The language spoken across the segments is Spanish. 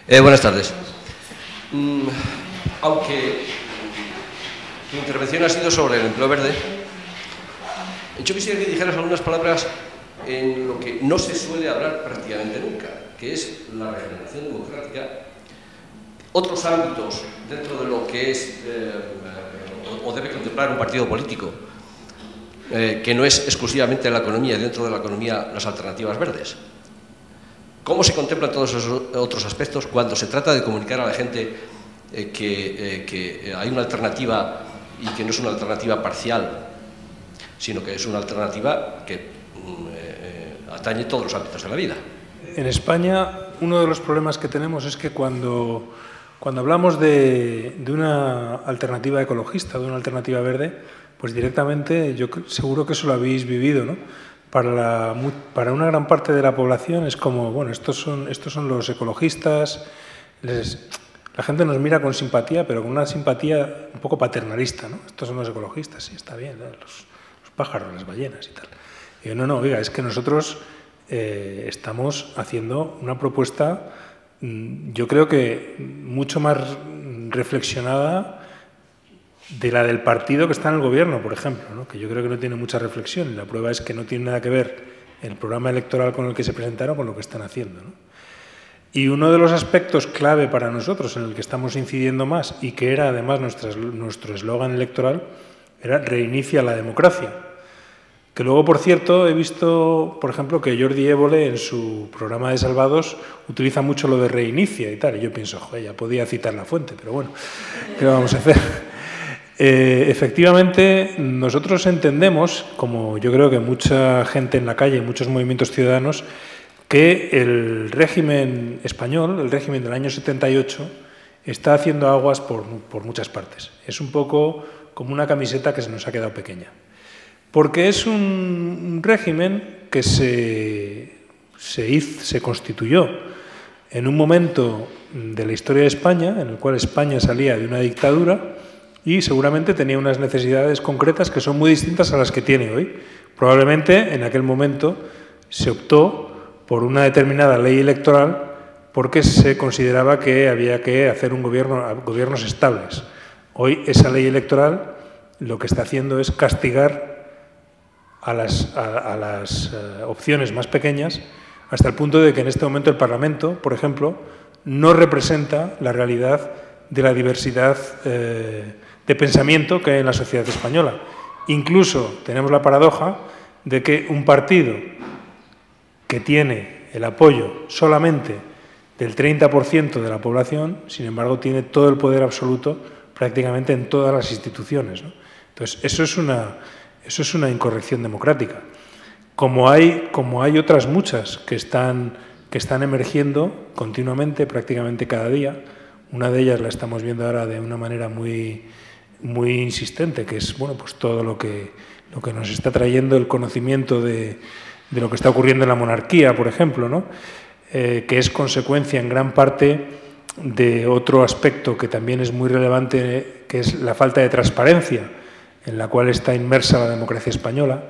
Buenas tardes. Aunque tu intervención ha sido sobre el empleo verde, yo quisiera que dijeras algunas palabras en lo que no se suele hablar prácticamente nunca, que es la regeneración democrática, otros ámbitos dentro de lo que es o debe contemplar un partido político, que no es exclusivamente la economía, y dentro de la economía las alternativas verdes. ¿Cómo se contemplan todos esos otros aspectos cuando se trata de comunicar a la gente que hay una alternativa y que no es una alternativa parcial, sino que es una alternativa que atañe todos los ámbitos de la vida? En España, uno de los problemas que tenemos es que cuando hablamos de una alternativa ecologista, de una alternativa verde, pues directamente, yo seguro que eso lo habéis vivido, ¿no? Para una gran parte de la población es como, bueno, estos son los ecologistas. La gente nos mira con simpatía, pero con una simpatía un poco paternalista, ¿no? Estos son los ecologistas, sí, está bien, ¿no? Los pájaros, las ballenas y tal. Y yo, no, oiga, es que nosotros estamos haciendo una propuesta, yo creo que mucho más reflexionada de la del partido que está en el gobierno, por ejemplo, ¿no? Que yo creo que no tiene mucha reflexión, y la prueba es que no tiene nada que ver el programa electoral con el que se presentaron con lo que están haciendo, ¿no? Y uno de los aspectos clave para nosotros en el que estamos incidiendo más, y que era además nuestro eslogan electoral, era reinicia la democracia. Que luego, por cierto, he visto, por ejemplo, que Jordi Évole en su programa de Salvados utiliza mucho lo de reinicia y tal, y yo pienso, joder, ya podía citar la fuente, pero bueno, ¿qué vamos a hacer? Efectivamente, nosotros entendemos, como yo creo que mucha gente en la calle, muchos movimientos ciudadanos, que el régimen español, el régimen del año 78, está haciendo aguas por muchas partes. Es un poco como una camiseta que se nos ha quedado pequeña. Porque es un régimen que se constituyó en un momento de la historia de España, en el cual España salía de una dictadura y seguramente tenía unas necesidades concretas que son muy distintas a las que tiene hoy. Probablemente en aquel momento se optó por una determinada ley electoral porque se consideraba que había que hacer gobiernos estables. Hoy esa ley electoral lo que está haciendo es castigar a las opciones más pequeñas, hasta el punto de que en este momento el Parlamento, por ejemplo, no representa la realidad de la diversidad de pensamiento que hay en la sociedad española. Incluso tenemos la paradoja de que un partido que tiene el apoyo solamente del 30% de la población, sin embargo, tiene todo el poder absoluto prácticamente en todas las instituciones, ¿no? Entonces, eso es una incorrección democrática. Como hay otras muchas que están emergiendo continuamente, prácticamente cada día. Una de ellas la estamos viendo ahora de una manera muy insistente, que es, bueno, pues todo lo que nos está trayendo el conocimiento de lo que está ocurriendo en la monarquía, por ejemplo, ¿no? Que es consecuencia en gran parte de otro aspecto que también es muy relevante, que es la falta de transparencia en la cual está inmersa la democracia española.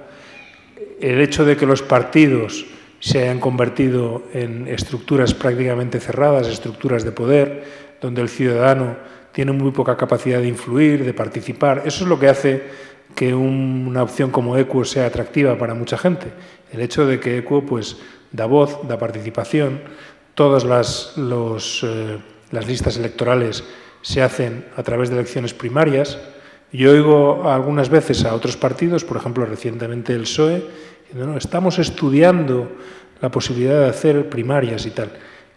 El hecho de que los partidos se hayan convertido en estructuras prácticamente cerradas, estructuras de poder, donde el ciudadano tiene muy poca capacidad de influir, de participar. Eso es lo que hace que una opción como Equo sea atractiva para mucha gente. El hecho de que Equo pues, da voz, da participación, todas las listas electorales se hacen a través de elecciones primarias. Yo oigo algunas veces a otros partidos, por ejemplo, recientemente el PSOE, diciendo, no, estamos estudiando la posibilidad de hacer primarias y tal.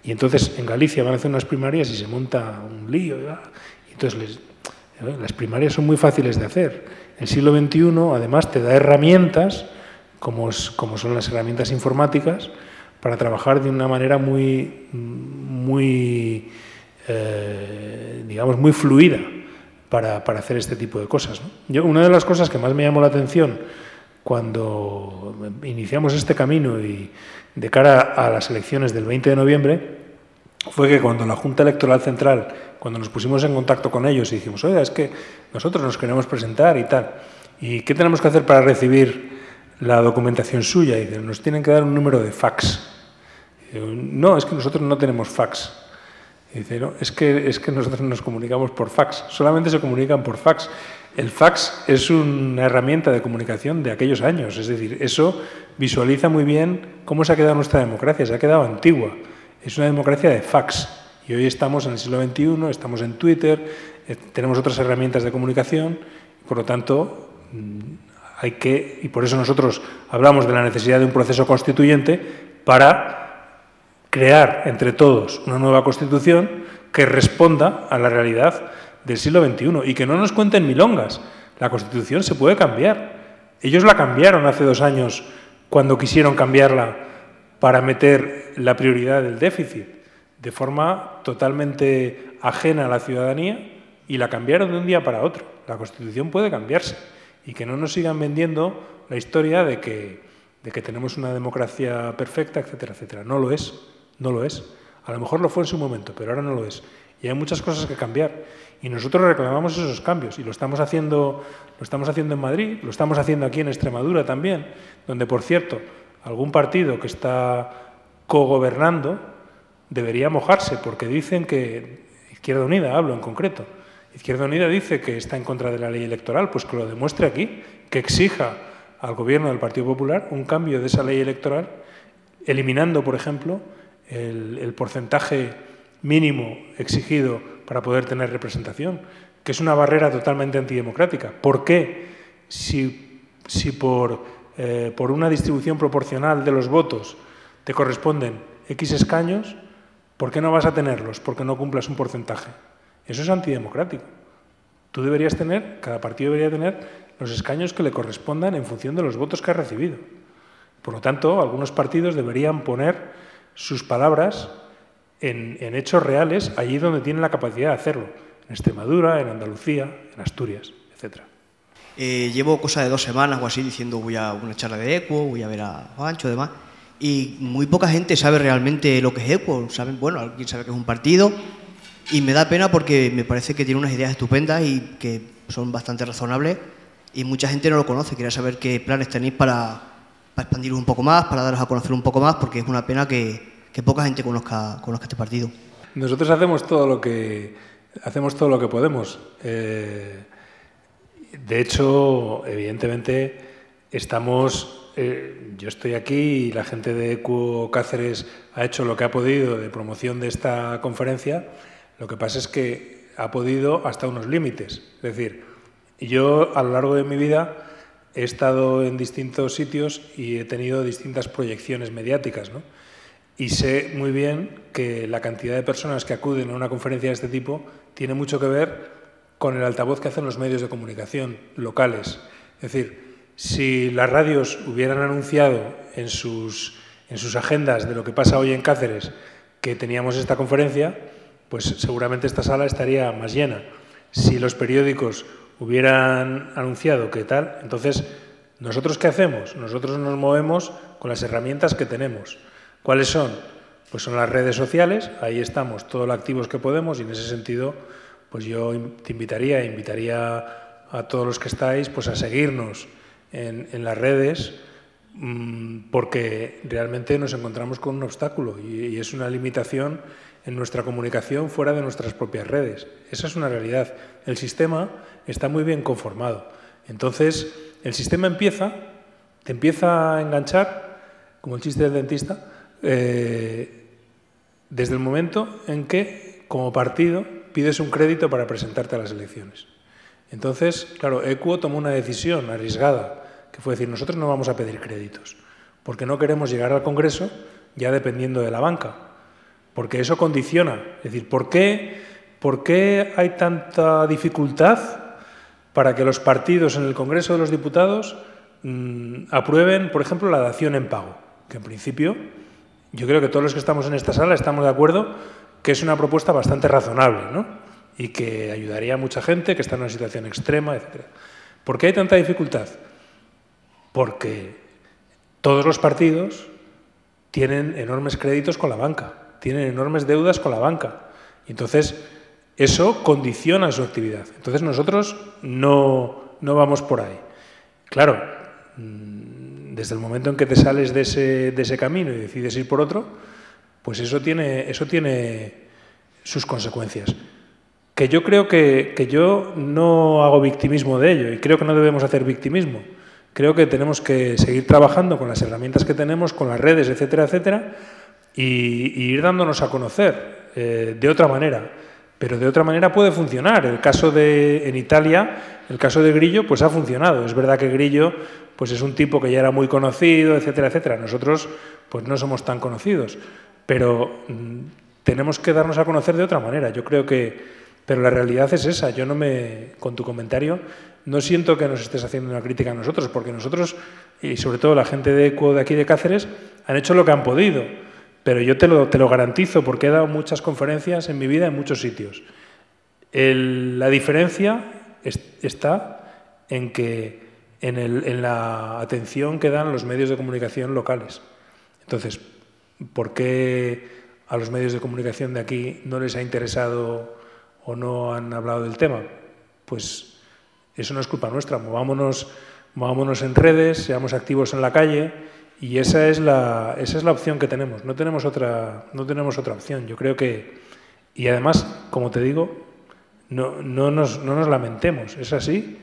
Y entonces en Galicia van a hacer unas primarias y se monta un lío. Y entonces las primarias son muy fáciles de hacer. El siglo XXI, además, te da herramientas, como son las herramientas informáticas, para trabajar de una manera muy fluida para hacer este tipo de cosas, ¿no? Una de las cosas que más me llamó la atención cuando iniciamos este camino y de cara a las elecciones del 20 de noviembre fue que cuando la Junta Electoral Central, cuando nos pusimos en contacto con ellos y dijimos, oiga, es que nosotros nos queremos presentar y tal, ¿y qué tenemos que hacer para recibir la documentación suya? Y nos tienen que dar un número de fax. Y digo, no, es que nosotros no tenemos fax. Dice, no, es que nosotros nos comunicamos por fax, solamente se comunican por fax. El fax es una herramienta de comunicación de aquellos años, es decir, eso visualiza muy bien cómo se ha quedado nuestra democracia, se ha quedado antigua. Es una democracia de fax. Y hoy estamos en el siglo XXI, estamos en Twitter, tenemos otras herramientas de comunicación, por lo tanto, y por eso nosotros hablamos de la necesidad de un proceso constituyente para crear entre todos una nueva Constitución que responda a la realidad del siglo XXI y que no nos cuenten milongas. La Constitución se puede cambiar. Ellos la cambiaron hace 2 años cuando quisieron cambiarla para meter la prioridad del déficit de forma totalmente ajena a la ciudadanía y la cambiaron de un día para otro. La Constitución puede cambiarse y que no nos sigan vendiendo la historia de que tenemos una democracia perfecta, etcétera, etcétera. No lo es, no lo es. A lo mejor lo fue en su momento, pero ahora no lo es. Y hay muchas cosas que cambiar. Y nosotros reclamamos esos cambios y lo estamos haciendo en Madrid, lo estamos haciendo aquí en Extremadura también, donde, por cierto, algún partido que está cogobernando debería mojarse, porque dicen que, Izquierda Unida, hablo en concreto, Izquierda Unida dice que está en contra de la ley electoral, pues que lo demuestre aquí, que exija al gobierno del Partido Popular un cambio de esa ley electoral, eliminando, por ejemplo, el porcentaje mínimo exigido para poder tener representación, que es una barrera totalmente antidemocrática. ¿Por qué? Si por una distribución proporcional de los votos te corresponden X escaños, ¿por qué no vas a tenerlos? Porque no cumplas un porcentaje. Eso es antidemocrático. Cada partido debería tener los escaños que le correspondan en función de los votos que ha recibido. Por lo tanto, algunos partidos deberían poner sus palabras en hechos reales allí donde tienen la capacidad de hacerlo. En Extremadura, en Andalucía, en Asturias, etc. Llevo cosa de 2 semanas o así diciendo voy a una charla de Equo, voy a ver a Juancho y demás. Y muy poca gente sabe realmente lo que es Equo. Bueno, alguien sabe que es un partido. Y me da pena porque me parece que tiene unas ideas estupendas y que son bastante razonables. Y mucha gente no lo conoce. Quería saber qué planes tenéis para expandirlo un poco más, para daros a conocer un poco más, porque es una pena que poca gente conozca este partido. Nosotros hacemos todo lo que podemos. De hecho, evidentemente, yo estoy aquí y la gente de Equo Cáceres ha hecho lo que ha podido de promoción de esta conferencia. Lo que pasa es que ha podido hasta unos límites. Es decir, yo a lo largo de mi vida he estado en distintos sitios y he tenido distintas proyecciones mediáticas, ¿no? Y sé muy bien que la cantidad de personas que acuden a una conferencia de este tipo tiene mucho que ver con el altavoz que hacen los medios de comunicación locales. Es decir, si las radios hubieran anunciado en sus agendas de lo que pasa hoy en Cáceres que teníamos esta conferencia, pues seguramente esta sala estaría más llena. Si los periódicos hubieran anunciado que tal, entonces, ¿nosotros qué hacemos? Nosotros nos movemos con las herramientas que tenemos. ¿Cuáles son? Pues son las redes sociales, ahí estamos todos los activos que podemos y en ese sentido pues yo te invitaría a todos los que estáis pues a seguirnos en las redes porque realmente nos encontramos con un obstáculo y es una limitación en nuestra comunicación fuera de nuestras propias redes. Esa es una realidad. El sistema está muy bien conformado. Entonces, el sistema te empieza a enganchar, como el chiste del dentista, desde el momento en que, como partido, pides un crédito para presentarte a las elecciones. Entonces, claro, Equo tomó una decisión arriesgada, que fue decir, nosotros no vamos a pedir créditos, porque no queremos llegar al Congreso ya dependiendo de la banca, porque eso condiciona. Es decir, ¿por qué hay tanta dificultad para que los partidos en el Congreso de los Diputados aprueben, por ejemplo, la dación en pago? Que en principio, yo creo que todos los que estamos en esta sala estamos de acuerdo que es una propuesta bastante razonable, ¿no? Y que ayudaría a mucha gente que está en una situación extrema, etc. ¿Por qué hay tanta dificultad? Porque todos los partidos tienen enormes créditos con la banca, tienen enormes deudas con la banca. Y entonces, eso condiciona su actividad. Entonces, nosotros no vamos por ahí. Claro, desde el momento en que te sales de ese camino y decides ir por otro, pues eso tiene sus consecuencias. Que yo creo que yo no hago victimismo de ello y creo que no debemos hacer victimismo. Creo que tenemos que seguir trabajando con las herramientas que tenemos, con las redes, etcétera, etcétera, y ir dándonos a conocer de otra manera. Pero de otra manera puede funcionar. En Italia, el caso de Grillo, pues ha funcionado. Es verdad que Grillo pues es un tipo que ya era muy conocido, etcétera, etcétera. Nosotros pues no somos tan conocidos, pero tenemos que darnos a conocer de otra manera. Yo creo pero la realidad es esa. Yo con tu comentario, no siento que nos estés haciendo una crítica a nosotros, porque nosotros, y sobre todo la gente de ECUO de aquí de Cáceres, han hecho lo que han podido. Pero yo te lo garantizo, porque he dado muchas conferencias en mi vida en muchos sitios. La diferencia está en la atención que dan los medios de comunicación locales. Entonces, ¿por qué a los medios de comunicación de aquí no les ha interesado o no han hablado del tema? Pues eso no es culpa nuestra. Movámonos en redes, seamos activos en la calle, y esa es la opción que tenemos. No tenemos otra opción. Yo creo que, y además, como te digo, no nos lamentemos. Es así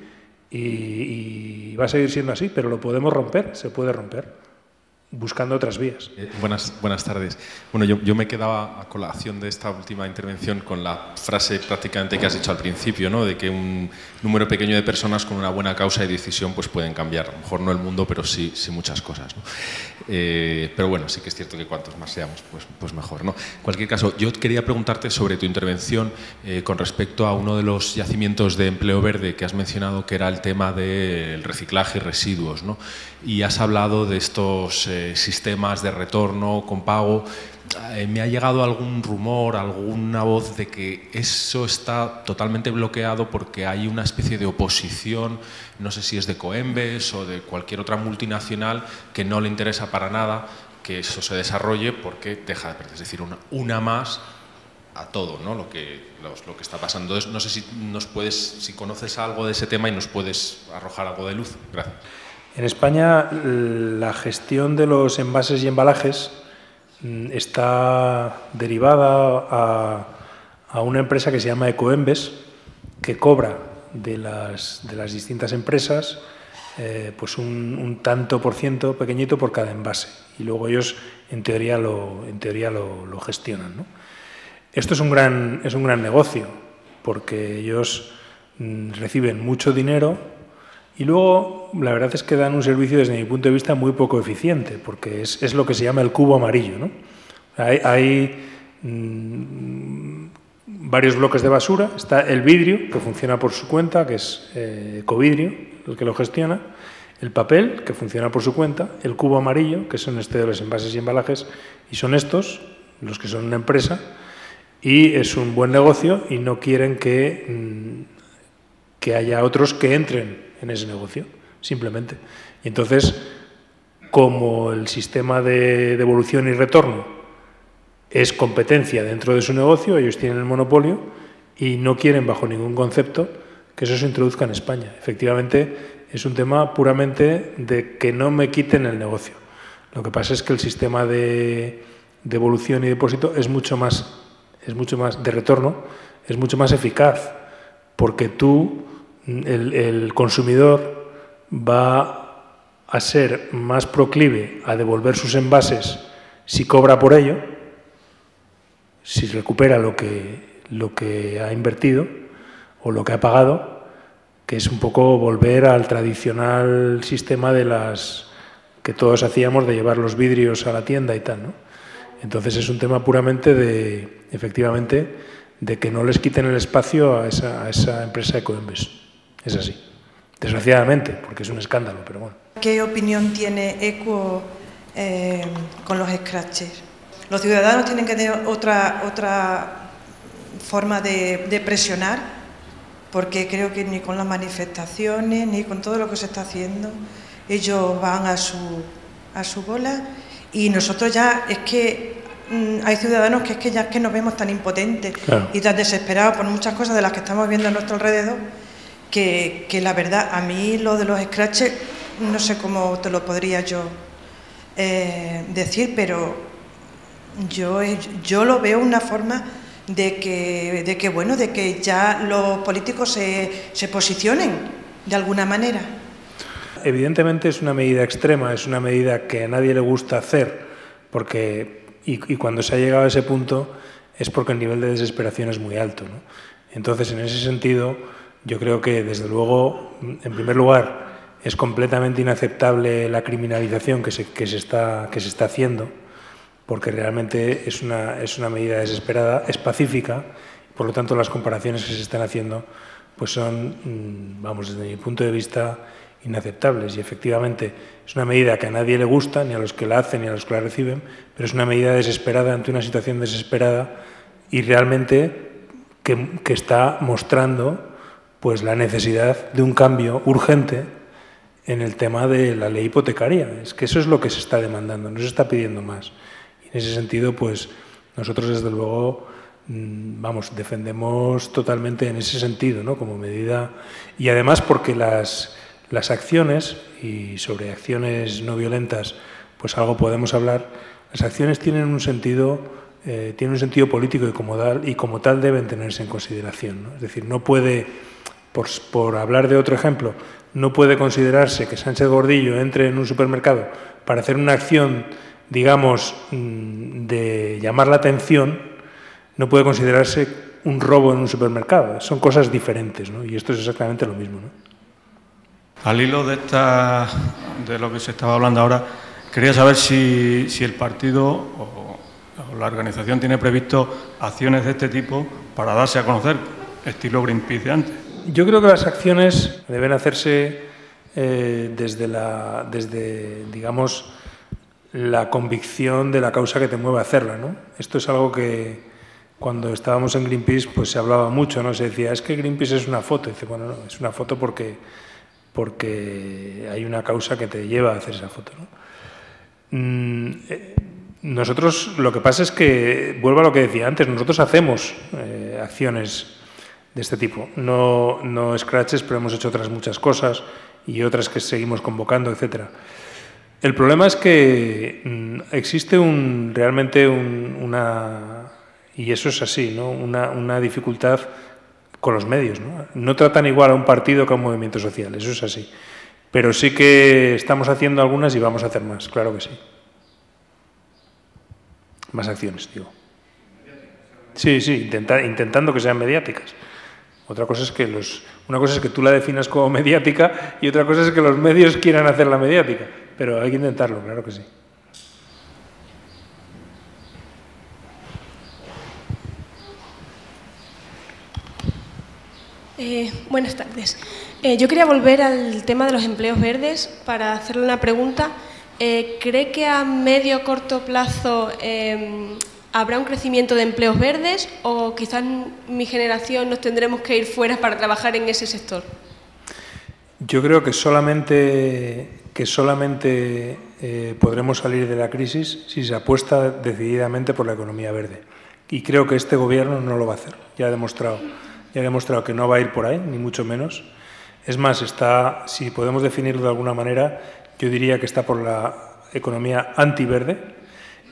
y va a seguir siendo así, pero lo podemos romper, se puede romper, buscando otras vías. Buenas tardes. Bueno, yo me quedaba a colación de esta última intervención con la frase prácticamente que has dicho al principio, ¿no? De que un número pequeño de personas con una buena causa y decisión pues pueden cambiar, a lo mejor no el mundo, pero sí muchas cosas, ¿no? Pero bueno, sí que es cierto que cuantos más seamos, pues mejor, ¿no? En cualquier caso, yo quería preguntarte sobre tu intervención con respecto a uno de los yacimientos de empleo verde que has mencionado, que era el tema del reciclaje y residuos, ¿no? Y has hablado de estos sistemas de retorno con pago. Me ha llegado algún rumor, alguna voz de que eso está totalmente bloqueado porque hay una especie de oposición, no sé si es de Coembes o de cualquier otra multinacional, que no le interesa para nada que eso se desarrolle porque deja de perder, es decir, una más a todo, ¿no? Lo que está pasando. Entonces, no sé si conoces algo de ese tema y nos puedes arrojar algo de luz. Gracias. En España, la gestión de los envases y embalajes está derivada a una empresa que se llama Ecoembes, que cobra de las distintas empresas pues un tanto por ciento pequeñito por cada envase, y luego ellos en teoría lo gestionan, ¿no? Esto es un gran negocio, porque ellos reciben mucho dinero y luego la verdad es que dan un servicio, desde mi punto de vista, muy poco eficiente, porque es lo que se llama el cubo amarillo, ¿no? Hay varios bloques de basura. Está el vidrio, que funciona por su cuenta, que es Ecovidrio, el que lo gestiona; el papel, que funciona por su cuenta; el cubo amarillo, que son de los envases y embalajes, y son estos los que son una empresa, y es un buen negocio, y no quieren que haya otros que entren en ese negocio, simplemente. Y entonces, como el sistema de devolución y retorno es competencia dentro de su negocio, ellos tienen el monopolio y no quieren, bajo ningún concepto, que eso se introduzca en España. Efectivamente, es un tema puramente de que no me quiten el negocio. Lo que pasa es que el sistema de devolución y depósito es mucho más de retorno, es mucho más eficaz, porque el consumidor va a ser más proclive a devolver sus envases si cobra por ello, si recupera lo que ha invertido o lo que ha pagado, que es un poco volver al tradicional sistema que todos hacíamos, de llevar los vidrios a la tienda y tal, ¿no? Entonces es un tema puramente efectivamente, de que no les quiten el espacio a esa empresa Ecoembes. Es así, desgraciadamente, porque es un escándalo, pero bueno. ¿Qué opinión tiene ECUO con los scratches? Los ciudadanos tienen que tener otra forma de presionar, porque creo que ni con las manifestaciones, ni con todo lo que se está haciendo, ellos van a su bola, y nosotros ya es que hay ciudadanos que ya es que nos vemos tan impotentes, claro, y tan desesperados por muchas cosas de las que estamos viendo a nuestro alrededor, que la verdad, a mí lo de los scratches, no sé cómo te lo podría yo decir, pero yo lo veo una forma de que ya los políticos se posicionen de alguna manera. Evidentemente es una medida extrema, es una medida que a nadie le gusta hacer, y cuando se ha llegado a ese punto es porque el nivel de desesperación es muy alto, ¿no? Entonces, en ese sentido, yo creo que, desde luego, en primer lugar, es completamente inaceptable la criminalización que se está haciendo, porque realmente es una medida desesperada, es pacífica, por lo tanto las comparaciones que se están haciendo pues son, vamos, desde mi punto de vista, inaceptables. Y efectivamente es una medida que a nadie le gusta, ni a los que la hacen ni a los que la reciben, pero es una medida desesperada ante una situación desesperada y realmente que está mostrando pues la necesidad de un cambio urgente en el tema de la ley hipotecaria. Es que eso es lo que se está demandando, no se está pidiendo más. Y en ese sentido, pues nosotros desde luego, vamos, defendemos totalmente en ese sentido, ¿no? Como medida, y además porque las acciones, y sobre acciones no violentas, pues algo podemos hablar, las acciones tienen un sentido político y como tal deben tenerse en consideración, ¿no? Es decir, no puede, por hablar de otro ejemplo, no puede considerarse que Sánchez Gordillo entre en un supermercado para hacer una acción, digamos, de llamar la atención, no puede considerarse un robo en un supermercado. Son cosas diferentes, ¿no? Y esto es exactamente lo mismo, ¿no? Al hilo de lo que se estaba hablando ahora, quería saber si el partido o la organización tiene previsto acciones de este tipo para darse a conocer, estilo Greenpeace de antes. Yo creo que las acciones deben hacerse desde, digamos, la convicción de la causa que te mueve a hacerla, ¿no? Esto es algo que cuando estábamos en Greenpeace pues se hablaba mucho, ¿no? Se decía, es que Greenpeace es una foto. Y dice, bueno, no, es una foto porque hay una causa que te lleva a hacer esa foto, ¿no? Nosotros, lo que pasa es que, vuelvo a lo que decía antes, nosotros hacemos acciones de este tipo. No scratches, pero hemos hecho otras muchas cosas y otras que seguimos convocando, etcétera. El problema es que existe realmente una, y eso es así, ¿no? Una dificultad con los medios, ¿no? No tratan igual a un partido que a un movimiento social, eso es así. Pero sí que estamos haciendo algunas y vamos a hacer más, claro que sí. Más acciones, digo. Sí, intentando que sean mediáticas. Otra cosa es que una cosa es que tú la definas como mediática y otra cosa es que los medios quieran hacerla mediática. Pero hay que intentarlo, claro que sí. Buenas tardes. Yo quería volver al tema de los empleos verdes para hacerle una pregunta. ¿Cree que a medio o corto plazo habrá un crecimiento de empleos verdes o quizás mi generación nos tendremos que ir fuera para trabajar en ese sector? Yo creo que solamente podremos salir de la crisis si se apuesta decididamente por la economía verde. Y creo que este Gobierno no lo va a hacer. Ya ha demostrado que no va a ir por ahí, ni mucho menos. Es más, si podemos definirlo de alguna manera, yo diría que está por la economía antiverde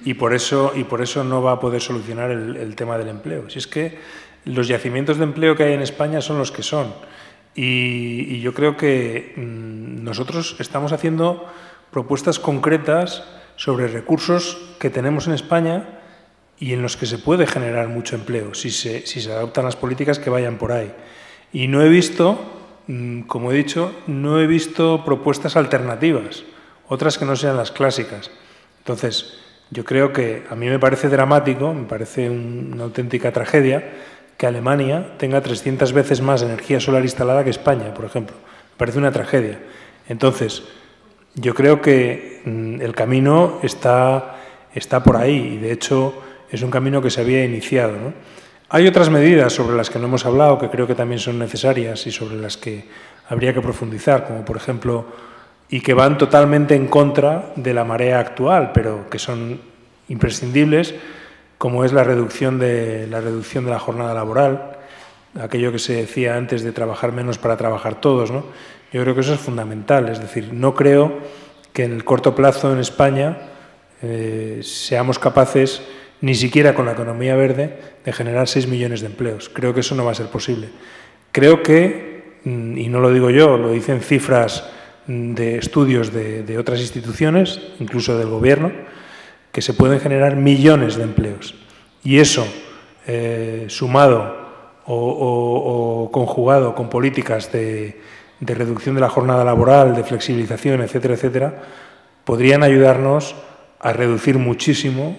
y por eso no va a poder solucionar el tema del empleo. Si es que los yacimientos de empleo que hay en España son los que son. Y yo creo que nosotros estamos haciendo propuestas concretas sobre recursos que tenemos en España y en los que se puede generar mucho empleo si se adoptan las políticas que vayan por ahí. Y no he visto, como he dicho, propuestas alternativas, otras que no sean las clásicas. Entonces, yo creo que a mí me parece dramático, me parece una auténtica tragedia que Alemania tenga 300 veces más energía solar instalada que España, por ejemplo. Me parece una tragedia. Entonces, yo creo que el camino está por ahí y, de hecho, es un camino que se había iniciado, ¿no? Hay otras medidas sobre las que no hemos hablado que creo que también son necesarias y sobre las que habría que profundizar, como por ejemplo, y que van totalmente en contra de la marea actual, pero que son imprescindibles, como es la reducción de la jornada laboral, aquello que se decía antes de trabajar menos para trabajar todos, ¿no? Yo creo que eso es fundamental, es decir, no creo que en el corto plazo en España seamos capaces ni siquiera con la economía verde, de generar 6 millones de empleos. Creo que eso no va a ser posible. Creo que, y no lo digo yo, lo dicen cifras de estudios de otras instituciones, incluso del Gobierno, que se pueden generar millones de empleos. Y eso, sumado o conjugado con políticas de reducción de la jornada laboral, de flexibilización, etcétera, etcétera, podrían ayudarnos a reducir muchísimo,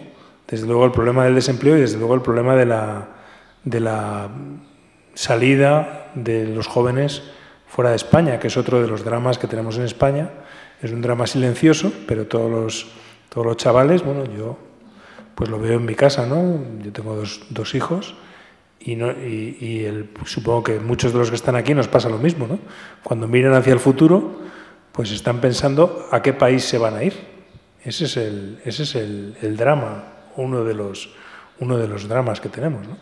desde luego, el problema del desempleo y, desde luego, el problema de la salida de los jóvenes fuera de España, que es otro de los dramas que tenemos en España. Es un drama silencioso, pero todos los chavales, bueno, yo pues lo veo en mi casa, ¿no? Yo tengo dos hijos y supongo que muchos de los que están aquí nos pasa lo mismo, ¿no? Cuando miran hacia el futuro, pues están pensando a qué país se van a ir. Ese es el drama, uno de los dramas que tenemos, ¿no?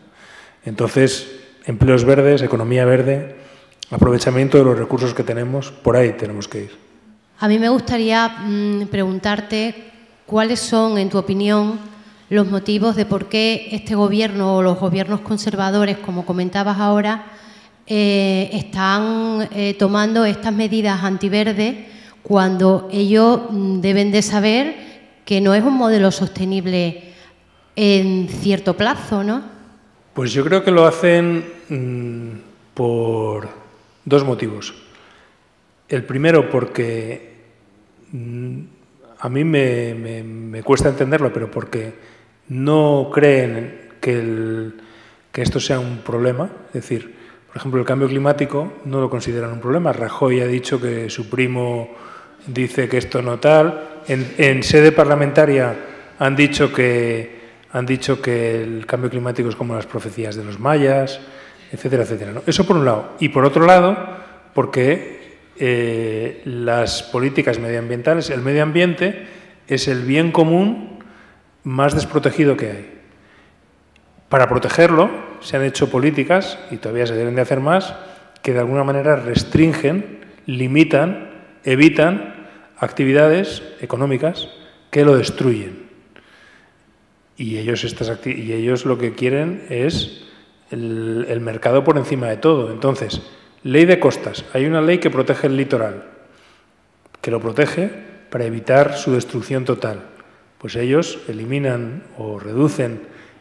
Entonces, empleos verdes, economía verde, aprovechamiento de los recursos que tenemos, por ahí tenemos que ir. A mí me gustaría preguntarte cuáles son, en tu opinión, los motivos de por qué este gobierno o los gobiernos conservadores, como comentabas ahora, están tomando estas medidas antiverdes cuando ellos deben de saber que no es un modelo sostenible en cierto plazo, ¿no? Pues yo creo que lo hacen por dos motivos. El primero, porque a mí me cuesta entenderlo, pero porque no creen que esto sea un problema. Es decir, por ejemplo, el cambio climático no lo consideran un problema. Rajoy ha dicho que su primo dice que esto no tal. En sede parlamentaria han dicho que el cambio climático es como las profecías de los mayas, etcétera, etcétera, ¿no? Eso por un lado. Y por otro lado, porque las políticas medioambientales, el medio ambiente es el bien común más desprotegido que hay. Para protegerlo se han hecho políticas, y todavía se deben de hacer más, que de alguna manera restringen, limitan, evitan actividades económicas que lo destruyen. Y ellos lo que quieren es el mercado por encima de todo. Entonces, ley de costas. Hay una ley que protege el litoral, que lo protege para evitar su destrucción total. Pues ellos eliminan o reducen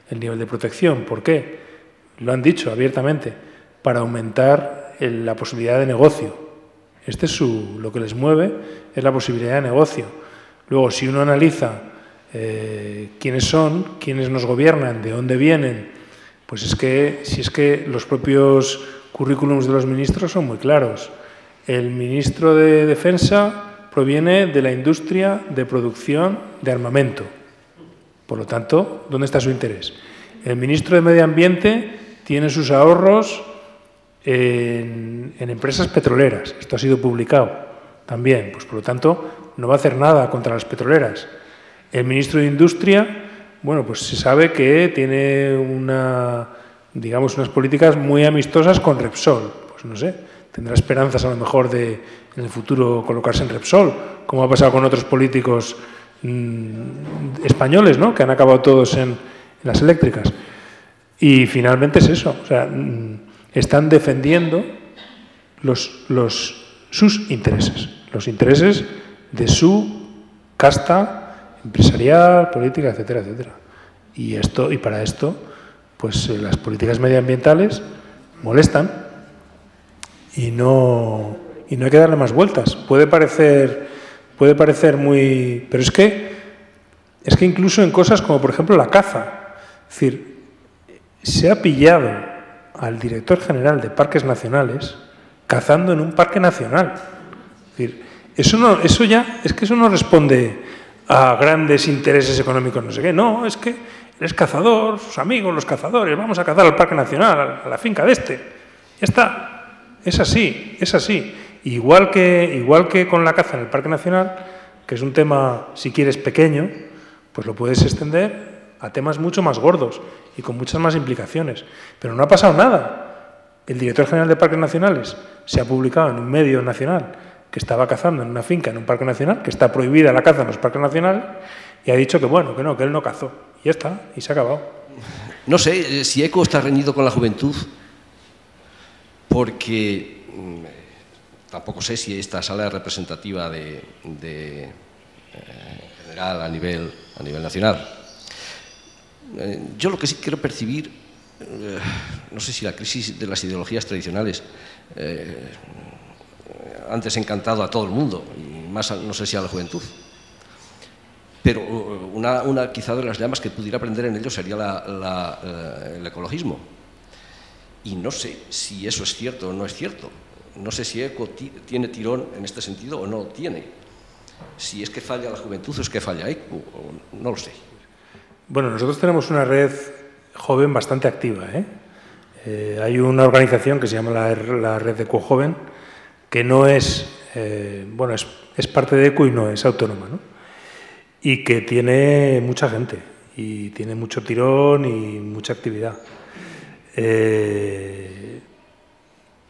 el nivel de protección. ¿Por qué? Lo han dicho abiertamente, para aumentar la posibilidad de negocio. Lo que les mueve es la posibilidad de negocio. Luego, si uno analiza quiénes son, quiénes nos gobiernan, de dónde vienen, pues si es que los propios currículums de los ministros son muy claros. El ministro de Defensa proviene de la industria de producción de armamento. Por lo tanto, ¿dónde está su interés? El ministro de Medio Ambiente tiene sus ahorros en empresas petroleras. Esto ha sido publicado también. Pues, por lo tanto, no va a hacer nada contra las petroleras. El ministro de Industria, bueno, pues se sabe que tiene unas políticas muy amistosas con Repsol. Pues no sé, tendrá esperanzas a lo mejor de en el futuro colocarse en Repsol, como ha pasado con otros políticos españoles, ¿no?, que han acabado todos en las eléctricas. Y finalmente es eso, o sea, están defendiendo sus intereses, los intereses de su casta empresarial, política, etcétera, etcétera. Y para esto, pues las políticas medioambientales molestan y no hay que darle más vueltas. Puede parecer muy... Pero es que incluso en cosas como, por ejemplo, la caza. Es decir, se ha pillado al director general de Parques Nacionales cazando en un parque nacional. Es decir, eso no responde a grandes intereses económicos, no sé qué. No, es que él es cazador, sus amigos, los cazadores, vamos a cazar al parque nacional, a la finca de este. Ya está. Es así, es así. Igual que con la caza en el Parque Nacional, que es un tema, si quieres, pequeño, pues lo puedes extender a temas mucho más gordos y con muchas más implicaciones. Pero no ha pasado nada. El director general de Parques Nacionales se ha publicado en un medio nacional que estaba cazando en una finca en un parque nacional, que está prohibida la caza en los parques nacionales, y ha dicho que bueno, que no, que él no cazó. Y ya está, y se ha acabado. No sé si ECO está reñido con la juventud, porque tampoco sé si esta sala es representativa en general a nivel nacional. Yo lo que sí quiero percibir, no sé si la crisis de las ideologías tradicionales antes ha encantado a todo el mundo, y más no sé si a la juventud. Pero una quizá de las llamas que pudiera prender en ello sería el ecologismo. Y no sé si eso es cierto o no es cierto. No sé si ECO tiene tirón en este sentido o no tiene. Si es que falla la juventud o es que falla ECO, no lo sé. Bueno, nosotros tenemos una red joven bastante activa, ¿eh? Hay una organización que se llama la Red ECO Joven, que no es, bueno, es parte de ECO y no es autónoma, ¿no? Y que tiene mucha gente, y tiene mucho tirón y mucha actividad.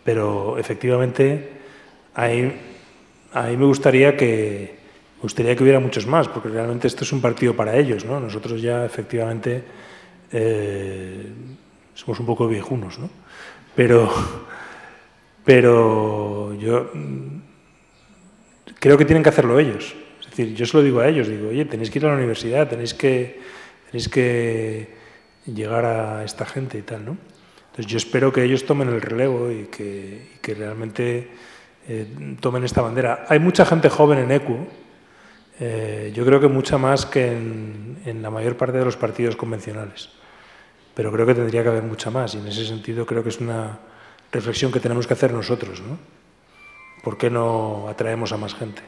Pero efectivamente ahí me gustaría que hubiera muchos más, porque realmente esto es un partido para ellos, ¿no? Nosotros ya efectivamente somos un poco viejunos, ¿no? Pero yo creo que tienen que hacerlo ellos. Es decir, yo se lo digo a ellos, digo, oye, tenéis que ir a la universidad, tenéis que llegar a esta gente y tal, ¿no? Entonces yo espero que ellos tomen el relevo y que realmente tomen esta bandera. Hay mucha gente joven en ECO, yo creo que mucha más que en la mayor parte de los partidos convencionales, pero creo que tendría que haber mucha más, y en ese sentido creo que es una reflexión que tenemos que hacer nosotros, ¿no? ¿Por qué no atraemos a más gente?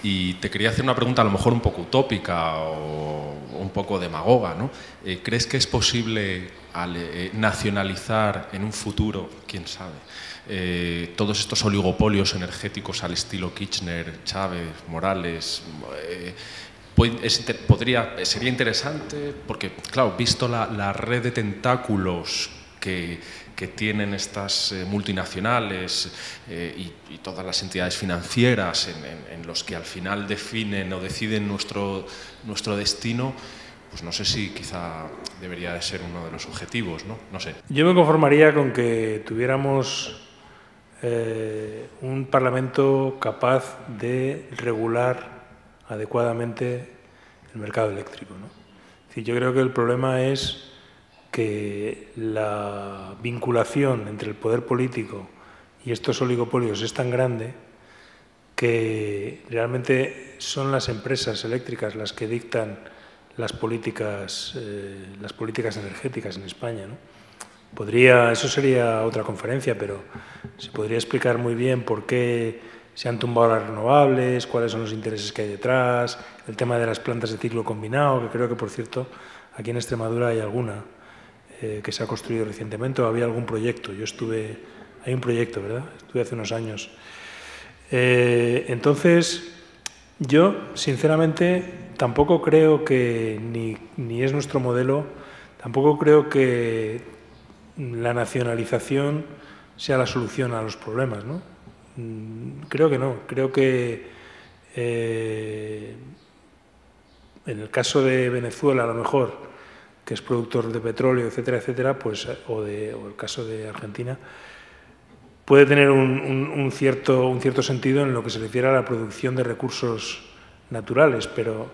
Y te quería hacer una pregunta a lo mejor un poco utópica o un poco demagoga, ¿no? ¿Crees que es posible nacionalizar en un futuro, quién sabe, todos estos oligopolios energéticos al estilo Kirchner, Chávez, Morales? Sería interesante porque, claro, visto la red de tentáculos que tienen estas multinacionales y todas las entidades financieras en los que al final definen o deciden nuestro destino, pues no sé si quizá debería de ser uno de los objetivos, ¿no? No sé. Yo me conformaría con que tuviéramos un Parlamento capaz de regular adecuadamente el mercado eléctrico, ¿no? Es decir, yo creo que el problema es que la vinculación entre el poder político y estos oligopolios es tan grande que realmente son las empresas eléctricas las que dictan las políticas energéticas en España, ¿no? Eso sería otra conferencia, pero se podría explicar muy bien por qué se han tumbado las renovables, cuáles son los intereses que hay detrás, el tema de las plantas de ciclo combinado, que creo que, por cierto, aquí en Extremadura hay alguna que se ha construido recientemente, o había algún proyecto. Hay un proyecto, ¿verdad? Estuve hace unos años. Entonces, yo, sinceramente, tampoco creo que, ni es nuestro modelo, tampoco creo que la nacionalización sea la solución a los problemas, ¿no? Creo que no. Creo que en el caso de Venezuela, a lo mejor, que es productor de petróleo, etcétera, etcétera, pues, o el caso de Argentina, puede tener un cierto sentido en lo que se refiere a la producción de recursos naturales, pero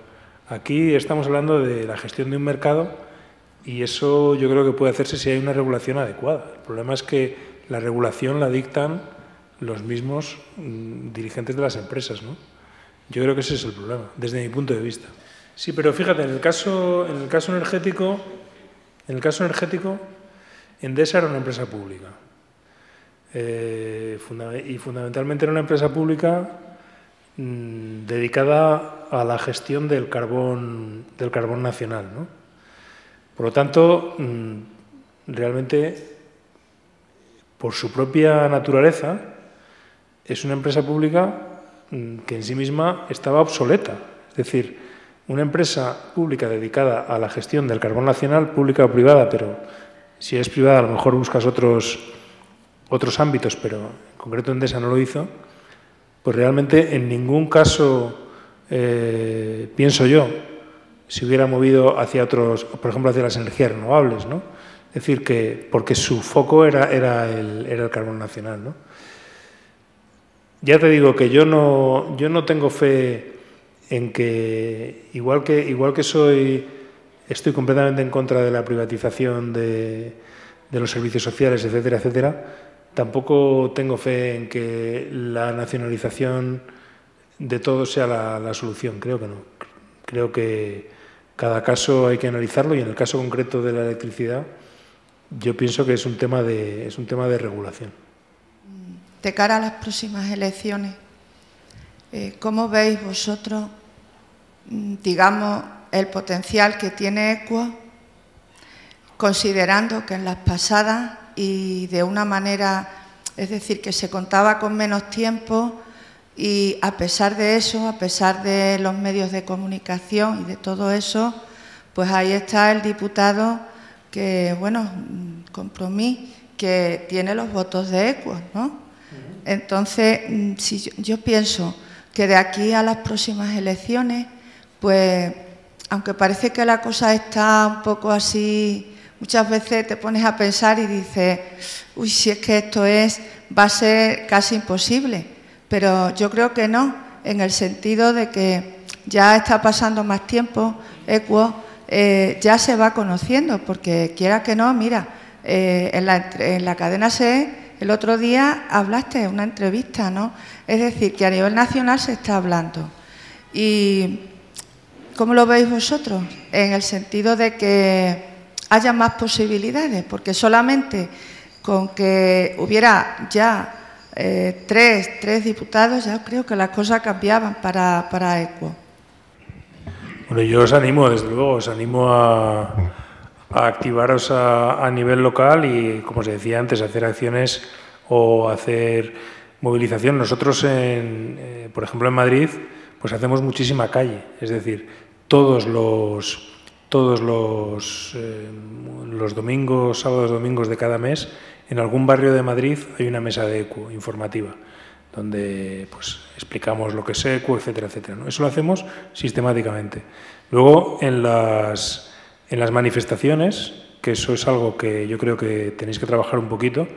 aquí estamos hablando de la gestión de un mercado y eso yo creo que puede hacerse si hay una regulación adecuada. El problema es que la regulación la dictan los mismos dirigentes de las empresas, ¿no? Yo creo que ese es el problema, desde mi punto de vista. Sí, pero fíjate, en el caso energético, Endesa era una empresa pública. Y fundamentalmente era una empresa pública dedicada a la gestión del carbón nacional, ¿no? Por lo tanto, realmente, por su propia naturaleza, es una empresa pública que en sí misma estaba obsoleta. Es decir, una empresa pública dedicada a la gestión del carbón nacional, pública o privada, pero si es privada a lo mejor buscas otros ámbitos, pero en concreto Endesa no lo hizo, pues realmente en ningún caso, pienso yo, se hubiera movido hacia otros, por ejemplo, hacia las energías renovables, ¿no? Es decir, que porque su foco era el carbón nacional, ¿no? Ya te digo que yo no tengo fe en que, igual que estoy completamente en contra de la privatización de los servicios sociales, etcétera, etcétera, tampoco tengo fe en que la nacionalización de todo sea la solución. Creo que no. Creo que cada caso hay que analizarlo, y en el caso concreto de la electricidad yo pienso que es un tema de regulación. De cara a las próximas elecciones, ¿cómo veis vosotros, digamos, el potencial que tiene Equo, considerando que en las pasadas y de una manera, es decir, que se contaba con menos tiempo, y a pesar de eso, a pesar de los medios de comunicación y de todo eso, pues ahí está el diputado que, bueno, Compromís, que tiene los votos de Equo, ¿no? Entonces, si yo pienso que de aquí a las próximas elecciones, pues, aunque parece que la cosa está un poco así, muchas veces te pones a pensar y dices, uy, si es que esto va a ser casi imposible. Pero yo creo que no, en el sentido de que ya está pasando más tiempo, Equo ya se va conociendo, porque quiera que no, mira, en la cadena SER el otro día hablaste en una entrevista, ¿no? Es decir, que a nivel nacional se está hablando. ¿Y cómo lo veis vosotros? En el sentido de que haya más posibilidades, porque solamente con que hubiera ya tres diputados, ya creo que las cosas cambiaban para Equo. Bueno, yo os animo, desde luego, os animo a activaros a nivel local y, como se decía antes, hacer acciones o hacer movilización. Nosotros, por ejemplo, en Madrid, pues hacemos muchísima calle. Es decir, todos los domingos, sábados, domingos de cada mes, en algún barrio de Madrid hay una mesa de Equo informativa, donde pues explicamos lo que es Equo, etcétera, etcétera, ¿no? Eso lo hacemos sistemáticamente. Luego, en las manifestaciones, que eso es algo que yo creo que tenéis que trabajar un poquito,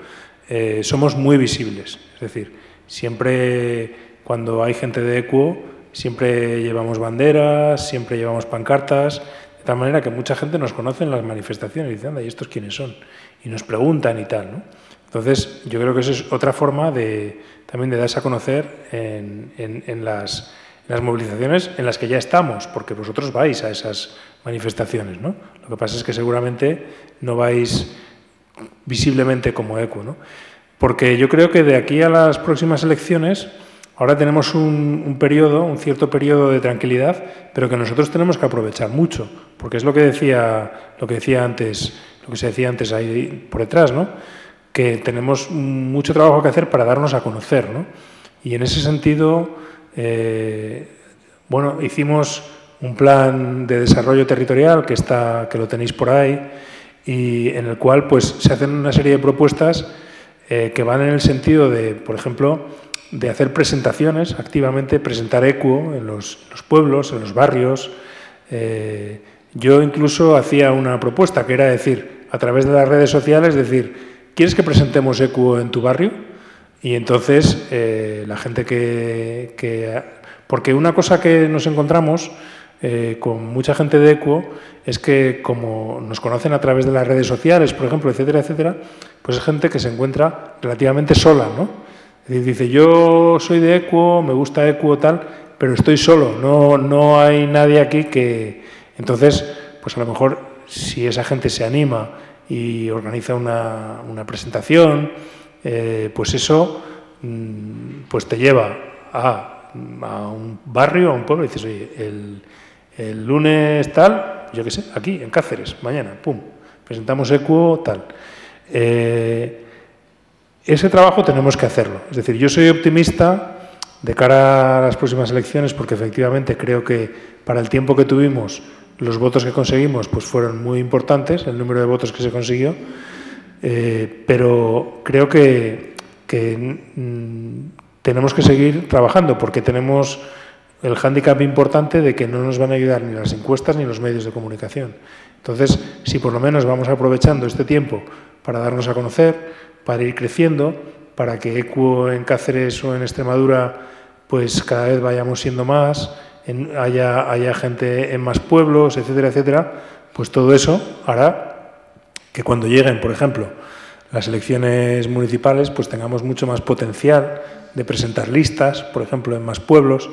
somos muy visibles. Es decir, siempre cuando hay gente de Equo, siempre llevamos banderas, siempre llevamos pancartas, de tal manera que mucha gente nos conoce en las manifestaciones y dice, anda, ¿y estos quiénes son? Y nos preguntan y tal, ¿no? Entonces, yo creo que eso es otra forma también de darse a conocer en las movilizaciones en las que ya estamos, porque vosotros vais a esas manifestaciones, ¿no? Lo que pasa es que seguramente no vais visiblemente como Equo, ¿no? Porque yo creo que de aquí a las próximas elecciones ahora tenemos un cierto periodo de tranquilidad, pero que nosotros tenemos que aprovechar mucho, porque es lo que se decía antes ahí por detrás, ¿no? Que tenemos mucho trabajo que hacer para darnos a conocer, ¿no? Y en ese sentido, bueno, hicimos un plan de desarrollo territorial que lo tenéis por ahí, y en el cual pues se hacen una serie de propuestas que van en el sentido de, por ejemplo, de hacer presentaciones, activamente presentar Equo en los pueblos, en los barrios. Yo incluso hacía una propuesta que era decir, a través de las redes sociales, decir, ¿quieres que presentemos Equo en tu barrio? Y entonces la gente porque una cosa que nos encontramos con mucha gente de Equo es que, como nos conocen a través de las redes sociales, por ejemplo, etcétera, etcétera, pues es gente que se encuentra relativamente sola, ¿no? Es decir, dice, yo soy de Equo, me gusta Equo, tal, pero estoy solo, no hay nadie aquí que... Entonces, pues a lo mejor, si esa gente se anima y organiza una presentación, pues eso pues te lleva a un barrio, a un pueblo, y dices, oye, el lunes tal, yo qué sé, aquí, en Cáceres, mañana, pum, presentamos Equo, tal. Ese trabajo tenemos que hacerlo. Es decir, yo soy optimista de cara a las próximas elecciones, porque efectivamente creo que para el tiempo que tuvimos, los votos que conseguimos pues fueron muy importantes, el número de votos que se consiguió, pero creo que tenemos que seguir trabajando, porque tenemos el hándicap importante de que no nos van a ayudar ni las encuestas ni los medios de comunicación. Entonces, si por lo menos vamos aprovechando este tiempo para darnos a conocer, para ir creciendo, para que ECUO en Cáceres o en Extremadura pues cada vez vayamos siendo más, haya gente en más pueblos, etcétera, etcétera, pues todo eso hará que cuando lleguen, por ejemplo, las elecciones municipales, pues tengamos mucho más potencial de presentar listas, por ejemplo, en más pueblos,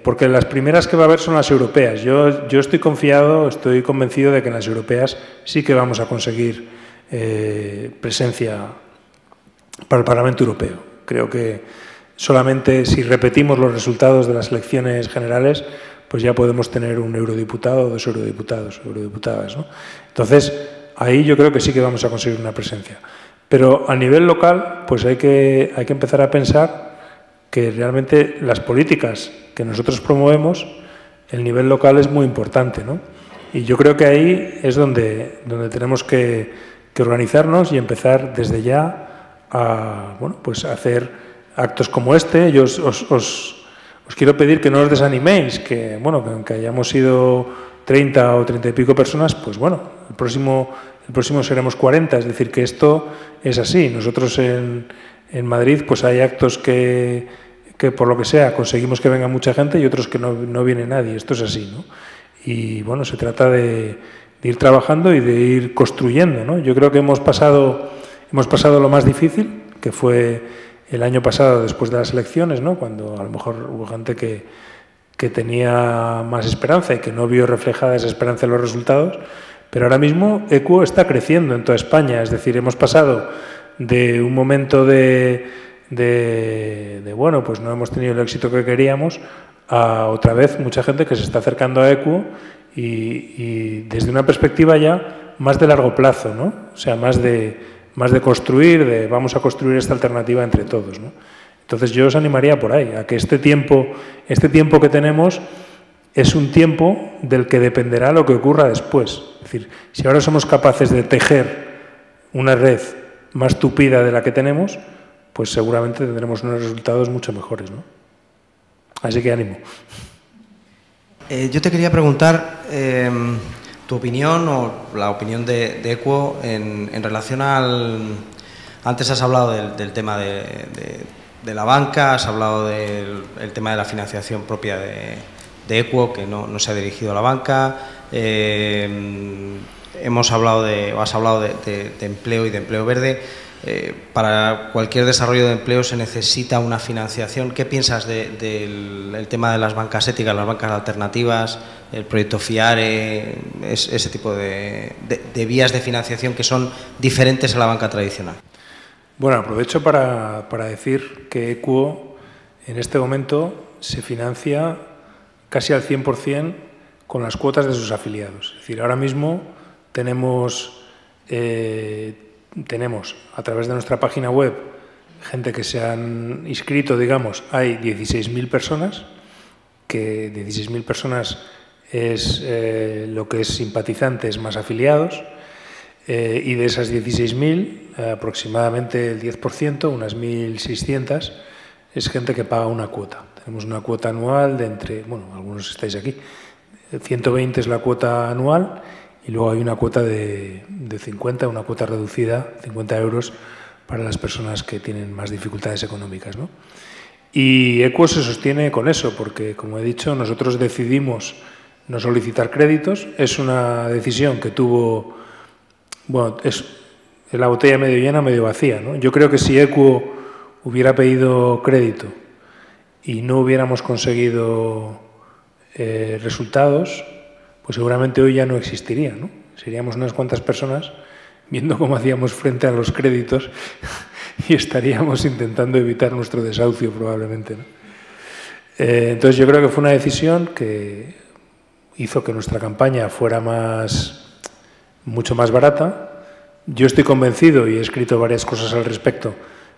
porque las primeras que va a haber son las europeas. Yo estoy confiado, estoy convencido de que en las europeas sí que vamos a conseguir presencia para el Parlamento Europeo. Creo que solamente si repetimos los resultados de las elecciones generales, pues ya podemos tener un eurodiputado o 2 eurodiputados o eurodiputadas, ¿no? Entonces, ahí yo creo que sí que vamos a conseguir una presencia. Pero a nivel local, pues hay que empezar a pensar que realmente las políticas que nosotros promovemos, el nivel local es muy importante, ¿no? Y yo creo que ahí es donde tenemos que organizarnos y empezar desde ya a, bueno, pues a hacer actos como este. Yo os quiero pedir que no os desaniméis, que bueno, que aunque hayamos sido 30 o 30 y pico personas, pues bueno, el próximo seremos 40, es decir, que esto es así. Nosotros en Madrid pues hay actos que por lo que sea conseguimos que venga mucha gente y otros que no viene nadie. Esto es así, ¿no? Y bueno, se trata de ir trabajando y de ir construyendo, ¿no? Yo creo que hemos pasado lo más difícil, que fue el año pasado después de las elecciones, ¿no? Cuando a lo mejor hubo gente que tenía más esperanza y que no vio reflejada esa esperanza en los resultados, pero ahora mismo ECUO está creciendo en toda España. Es decir, hemos pasado de un momento de bueno, pues no hemos tenido el éxito que queríamos, a otra vez mucha gente que se está acercando a ECUO y desde una perspectiva ya más de largo plazo, ¿no? O sea, más de construir, vamos a construir esta alternativa entre todos, ¿no? Entonces yo os animaría por ahí, a que este tiempo que tenemos es un tiempo del que dependerá lo que ocurra después. Es decir, si ahora somos capaces de tejer una red más tupida de la que tenemos, pues seguramente tendremos unos resultados mucho mejores, ¿no? Así que ánimo. Yo te quería preguntar tu opinión o la opinión de ECUO en relación al... Antes has hablado del tema de la banca, has hablado del tema de la financiación propia de ECUO, que no se ha dirigido a la banca. Has hablado de empleo y de empleo verde. Para cualquier desarrollo de empleo se necesita una financiación. ¿Qué piensas del tema de las bancas éticas, las bancas alternativas, el proyecto FIARE, ese tipo de vías de financiación que son diferentes a la banca tradicional? Bueno, aprovecho para decir que ECUO en este momento se financia casi al 100% con las cuotas de sus afiliados. Es decir, ahora mismo tenemos a través de nuestra página web gente que se han inscrito, digamos, hay 16.000 personas, que 16.000 personas es lo que es simpatizantes más afiliados, y de esas 16.000, aproximadamente el 10%, unas 1.600, es gente que paga una cuota. Tenemos una cuota anual de entre, bueno, algunos estáis aquí, 120 es la cuota anual, y luego hay una cuota de 50, una cuota reducida, 50 euros, para las personas que tienen más dificultades económicas, ¿no? Y ECUO se sostiene con eso, porque, como he dicho, nosotros decidimos no solicitar créditos. Es una decisión que tuvo, bueno, es la botella medio llena, medio vacía, ¿no? Yo creo que si ECUO hubiera pedido crédito y no hubiéramos conseguido resultados, pues seguramente hoy ya no existiría, ¿no? Seríamos unas cuantas personas viendo cómo hacíamos frente a los créditos y estaríamos intentando evitar nuestro desahucio probablemente, ¿no? Entonces yo creo que fue una decisión que hizo que nuestra campaña fuera mucho más barata. Yo estoy convencido, y he escrito varias cosas al respecto,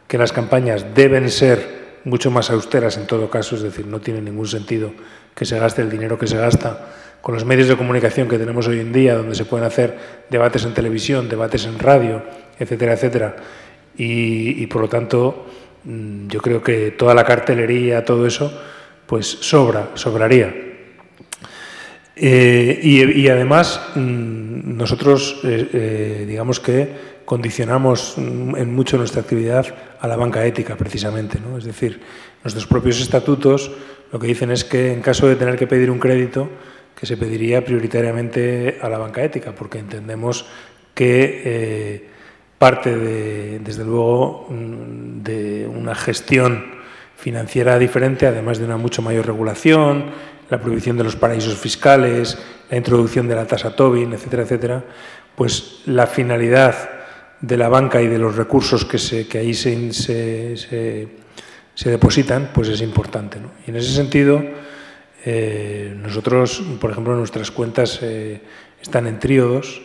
que las campañas deben ser mucho más austeras en todo caso, es decir, no tiene ningún sentido que se gaste el dinero que se gasta con los medios de comunicación que tenemos hoy en día, donde se pueden hacer debates en televisión, debates en radio, etcétera, etcétera. Y por lo tanto, yo creo que toda la cartelería, todo eso, pues sobraría. Y además nosotros digamos que condicionamos en mucho nuestra actividad a la banca ética precisamente, ¿no? Es decir, nuestros propios estatutos lo que dicen es que en caso de tener que pedir un crédito, que se pediría prioritariamente a la banca ética, porque entendemos que parte desde luego de una gestión financiera diferente, además de una mucho mayor regulación, la prohibición de los paraísos fiscales, la introducción de la tasa Tobin, etcétera, etcétera, pues la finalidad de la banca y de los recursos que ahí se depositan, pues es importante, ¿no? Y en ese sentido, nosotros, por ejemplo, nuestras cuentas están en tríodos,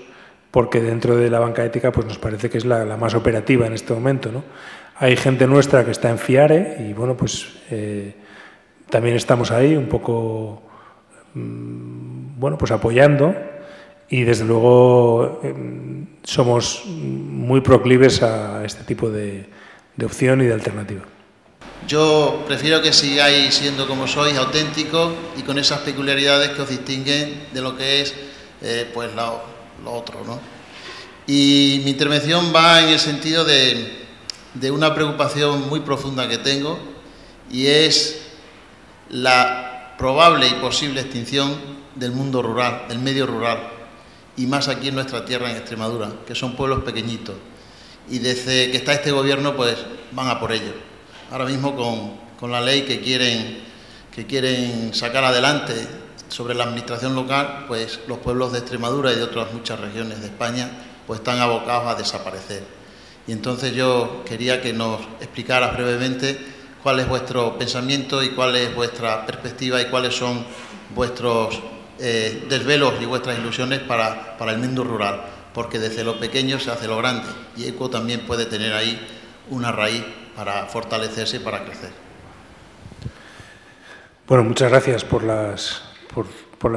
porque dentro de la banca ética pues nos parece que es la más operativa en este momento, ¿no? Hay gente nuestra que está en FIARE y, bueno, pues también estamos ahí un poco, bueno, pues apoyando, y desde luego somos muy proclives a este tipo de opción y de alternativa. Yo prefiero que sigáis siendo como sois, auténticos y con esas peculiaridades que os distinguen de lo que es pues lo otro, ¿no? Y mi intervención va en el sentido de una preocupación muy profunda que tengo, y es la probable y posible extinción del mundo rural, del medio rural, y más aquí en nuestra tierra, en Extremadura, que son pueblos pequeñitos, y desde que está este gobierno pues van a por ello. Ahora mismo con la ley que quieren sacar adelante sobre la administración local, pues los pueblos de Extremadura y de otras muchas regiones de España pues están abocados a desaparecer. Y entonces yo quería que nos explicaras brevemente cuál es vuestro pensamiento y cuál es vuestra perspectiva y cuáles son vuestros desvelos y vuestras ilusiones para el mundo rural, porque desde lo pequeño se hace lo grande, y ECUO también puede tener ahí una raíz para fortalecerse y para crecer. Bueno, muchas gracias por las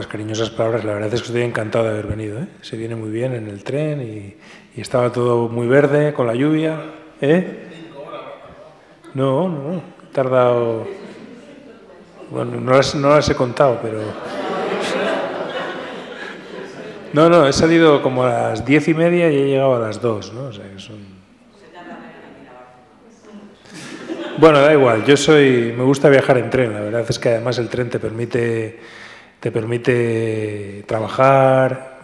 cariñosas palabras. La verdad es que estoy encantado de haber venido, ¿eh? Se viene muy bien en el tren y estaba todo muy verde con la lluvia. No, he tardado... Bueno, no las he contado, pero... No, he salido como a las 10:30 y he llegado a las 2, ¿no? O sea, que son... Bueno, da igual, me gusta viajar en tren, la verdad es que además el tren te permite trabajar,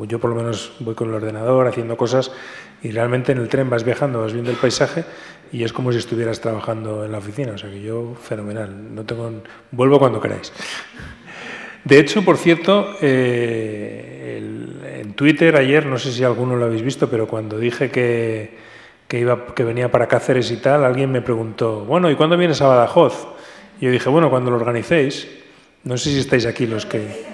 yo por lo menos voy con el ordenador haciendo cosas, y realmente en el tren vas viajando, vas viendo el paisaje y es como si estuvieras trabajando en la oficina, o sea que yo fenomenal, vuelvo cuando queráis. De hecho, por cierto, en Twitter ayer, no sé si alguno lo habéis visto, pero cuando dije que venía para Cáceres y tal, alguien me preguntó, bueno, ¿y cuándo vienes a Badajoz? Y yo dije, bueno, cuando lo organicéis. No sé si estáis aquí los que...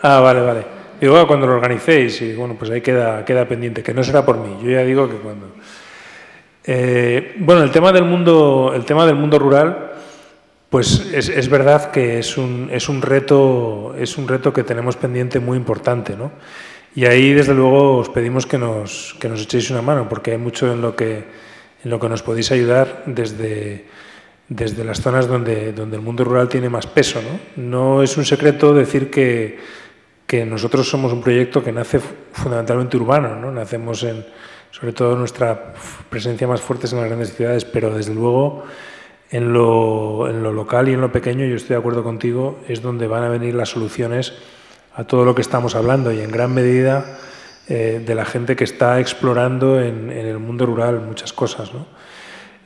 Ah, vale. Digo, bueno, cuando lo organicéis, y bueno, pues ahí queda pendiente, que no será por mí, yo ya digo que cuando... Bueno, el tema del mundo rural, pues es verdad que es un reto que tenemos pendiente muy importante, ¿no? Y ahí, desde luego, os pedimos que nos echéis una mano, porque hay mucho en lo que nos podéis ayudar desde las zonas donde el mundo rural tiene más peso, ¿no? No es un secreto decir que nosotros somos un proyecto que nace fundamentalmente urbano, ¿no? Nacemos sobre todo nuestra presencia más fuerte es en las grandes ciudades, pero desde luego en lo local y en lo pequeño, yo estoy de acuerdo contigo, es donde van a venir las soluciones a todo lo que estamos hablando, y en gran medida de la gente que está explorando en el mundo rural muchas cosas, ¿no?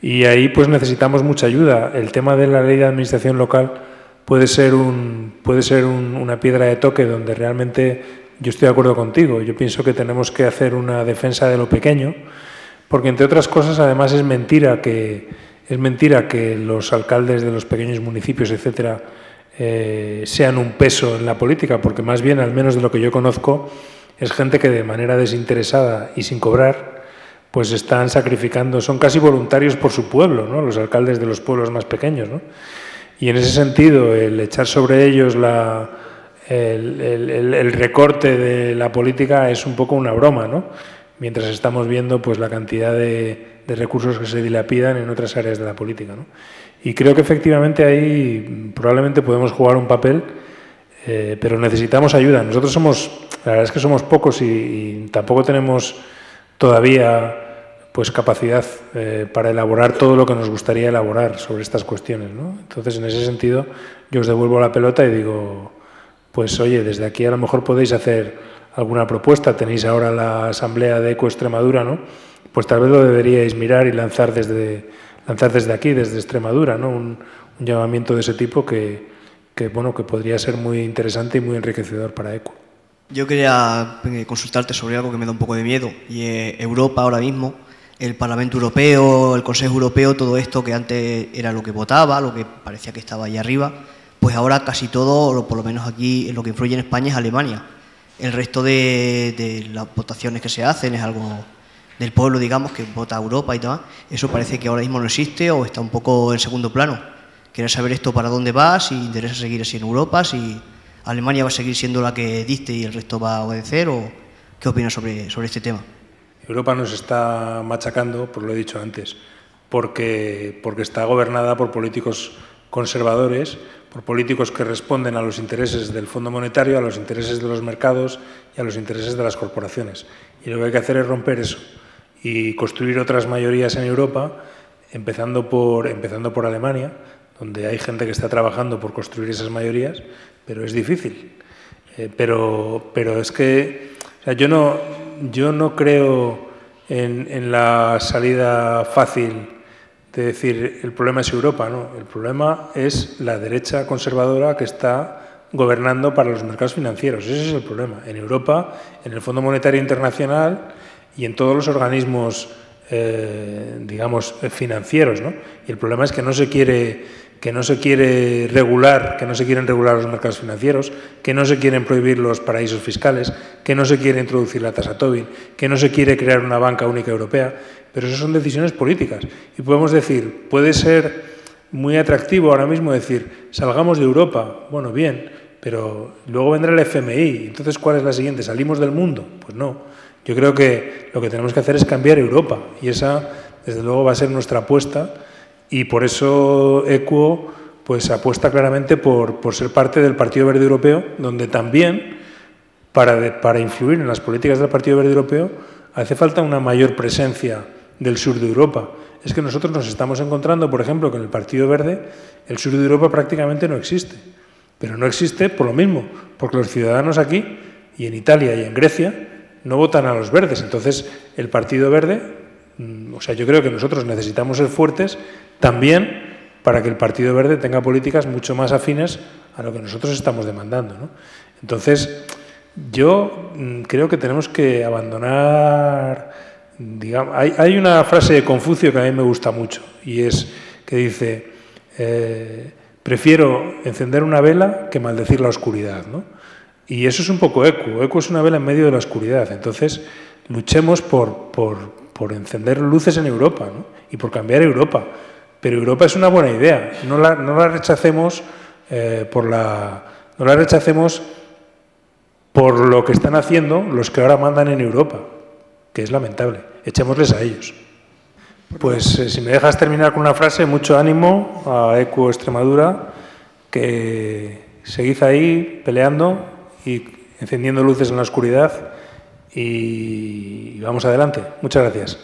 Y ahí pues necesitamos mucha ayuda. El tema de la ley de administración local puede ser una piedra de toque donde realmente yo estoy de acuerdo contigo. Yo pienso que tenemos que hacer una defensa de lo pequeño, porque entre otras cosas además es mentira que los alcaldes de los pequeños municipios, etcétera, sean un peso en la política, porque más bien, al menos de lo que yo conozco, es gente que de manera desinteresada y sin cobrar, pues están sacrificando, son casi voluntarios por su pueblo, ¿no? Los alcaldes de los pueblos más pequeños, ¿no? Y en ese sentido, el echar sobre ellos el recorte de la política es un poco una broma, ¿no? mientras estamos viendo pues la cantidad de recursos que se dilapidan en otras áreas de la política, ¿no? Y creo que efectivamente ahí probablemente podemos jugar un papel, pero necesitamos ayuda. Nosotros la verdad es que somos pocos y tampoco tenemos todavía pues capacidad para elaborar todo lo que nos gustaría elaborar sobre estas cuestiones, ¿no? Entonces, en ese sentido, yo os devuelvo la pelota y digo, pues oye, desde aquí a lo mejor podéis hacer alguna propuesta. Tenéis ahora la asamblea de ECO Extremadura, ¿no? Pues tal vez lo deberíais mirar y lanzar desde aquí, desde Extremadura, ¿no? Un llamamiento de ese tipo que podría ser muy interesante y muy enriquecedor para ECO. Yo quería consultarte sobre algo que me da un poco de miedo, y Europa ahora mismo, el Parlamento Europeo, el Consejo Europeo, todo esto que antes era lo que votaba, lo que parecía que estaba ahí arriba, pues ahora casi todo, o por lo menos aquí, lo que influye en España es Alemania. El resto de las votaciones que se hacen es algo del pueblo, digamos, que vota a Europa y demás. Eso parece que ahora mismo no existe o está un poco en segundo plano. Quiero saber esto para dónde va, si interesa seguir así en Europa, si Alemania va a seguir siendo la que dicte y el resto va a obedecer, o qué opinas sobre este tema. Europa nos está machacando, por lo he dicho antes, porque está gobernada por políticos conservadores, por políticos que responden a los intereses del Fondo Monetario, a los intereses de los mercados y a los intereses de las corporaciones. Y lo que hay que hacer es romper eso y construir otras mayorías en Europa, empezando por Alemania, donde hay gente que está trabajando por construir esas mayorías, pero es difícil. Pero es que, o sea, yo no creo en la salida fácil de decir el problema es Europa, no. El problema es la derecha conservadora que está gobernando para los mercados financieros. Ese es el problema. En Europa, en el Fondo Monetario Internacional y en todos los organismos, digamos, financieros, ¿no? Y el problema es que no se quieren regular los mercados financieros, que no se quieren prohibir los paraísos fiscales, que no se quiere introducir la tasa Tobin, que no se quiere crear una banca única europea, pero eso son decisiones políticas. Y podemos decir, puede ser muy atractivo ahora mismo decir, salgamos de Europa, bueno, bien, pero luego vendrá el FMI, entonces ¿cuál es la siguiente? ¿Salimos del mundo? Pues no. Yo creo que lo que tenemos que hacer es cambiar Europa, y esa, desde luego, va a ser nuestra apuesta. Y por eso ECO pues apuesta claramente por ser parte del Partido Verde Europeo, donde también, para influir en las políticas del Partido Verde Europeo, hace falta una mayor presencia del sur de Europa. Es que nosotros nos estamos encontrando, por ejemplo, que en el Partido Verde el sur de Europa prácticamente no existe. Pero no existe por lo mismo, porque los ciudadanos aquí, y en Italia y en Grecia, no votan a los verdes. Entonces, el Partido Verde, o sea, yo creo que nosotros necesitamos ser fuertes también para que el Partido Verde tenga políticas mucho más afines a lo que nosotros estamos demandando, ¿no? Entonces, yo creo que tenemos que abandonar, digamos, hay una frase de Confucio que a mí me gusta mucho, y es que dice, prefiero encender una vela que maldecir la oscuridad, ¿no? Y eso es un poco ECO. ECO es una vela en medio de la oscuridad. Entonces, luchemos por encender luces en Europa, ¿no? Y por cambiar Europa. Pero Europa es una buena idea. No la rechacemos por lo que están haciendo los que ahora mandan en Europa, que es lamentable. Echémosles a ellos. Pues si me dejas terminar con una frase, mucho ánimo a ECO Extremadura, que seguid ahí peleando y encendiendo luces en la oscuridad, y vamos adelante. Muchas gracias.